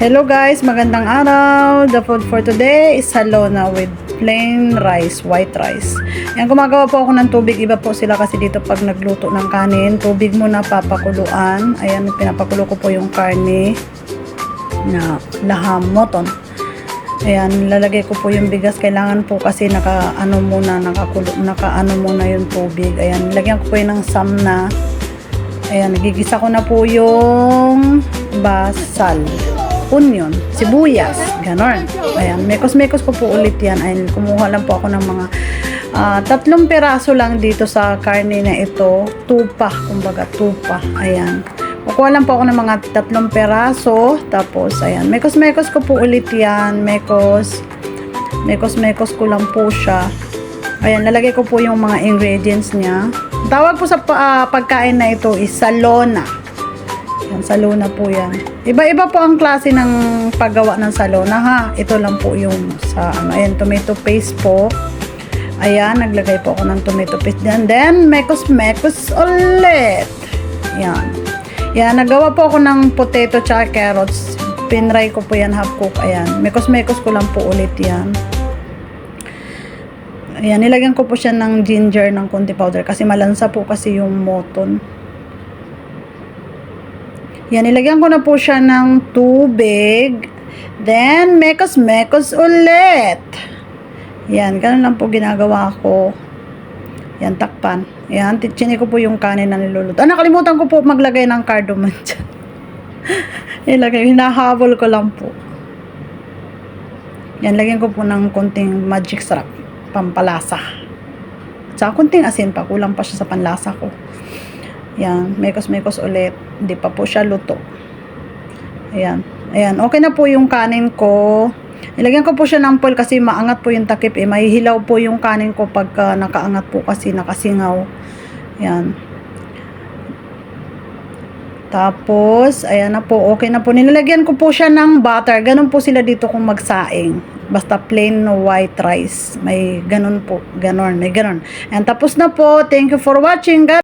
Hello guys, magandang araw. The food for today is halona with plain rice, white rice. Yan, gumagawa po ako ng tubig. Iba po sila kasi dito pag nagluto ng kanin. Tubig muna papakuluan. Ayan, pinapakulo ko po yung karne na laham moton. Ayan, lalagay ko po yung bigas. Kailangan po kasi nakaano muna yung tubig. Ayan, lagyan ko po yun ng samna. Ayan, nagigisa ko na po yung basal, onion, sibuyas, ganon. Ayan, mekos-mekos ko po ulit yan. Ayan, kumuha lang po ako ng mga 3 peraso lang dito sa karne na ito. Tupa, kumbaga tupa. Ayan. Kukuha lang po ako ng mga 3 peraso. Tapos, ayan, mekos-mekos ko po ulit yan. Mekos-mekos ko lang po siya. Ayan, lalagay ko po yung mga ingredients niya. Tawag po sa pagkain na ito is salona. Yan, salona po yan. Iba-iba po ang klase ng paggawa ng salona ha. Ito lang po yung sa ayan, tomato paste po. Ayan, naglagay po ako ng tomato paste dyan. Then, mekos-mekos ulit. Yan. Yan, nagawa po ako ng potato tsaka carrots. Pinray ko po yan, half cook. Ayan, mekos-mekos ko lang po ulit yan. Ayan, nilagyan ko po siya ng ginger ng konti powder kasi malansa po kasi yung moton. Yan, nilagyan ko na po siya ng tubig. Then, mekos-mekos ulit. Yan, ganun lang po ginagawa ko. Yan, takpan. Yan, titsini ko po yung kanin na niluluto. Nakalimutan ko po maglagay ng cardamom dyan. Ilagay, hinahabol ko lang po. Yan, lagyan ko po ng konting magic sarap. Pampalasa. Tsaka konting asin pa. Kulang pa siya sa panlasa ko. Yan, mekos-mekos ulit. Hindi pa po siya luto. Ayan. Ayan, okay na po yung kanin ko. Ilagyan ko po siya ng foil kasi maangat po yung takip eh. Mahihilaw po yung kanin ko pagka nakaangat po kasi nakasingaw. Ayan. Tapos, ayan na po. Okay na po. Nilalagyan ko po siya ng butter. Ganun po sila dito kung magsaing. Basta plain white rice. May ganun po. Ganon. May ganon. And tapos na po. Thank you for watching, guys.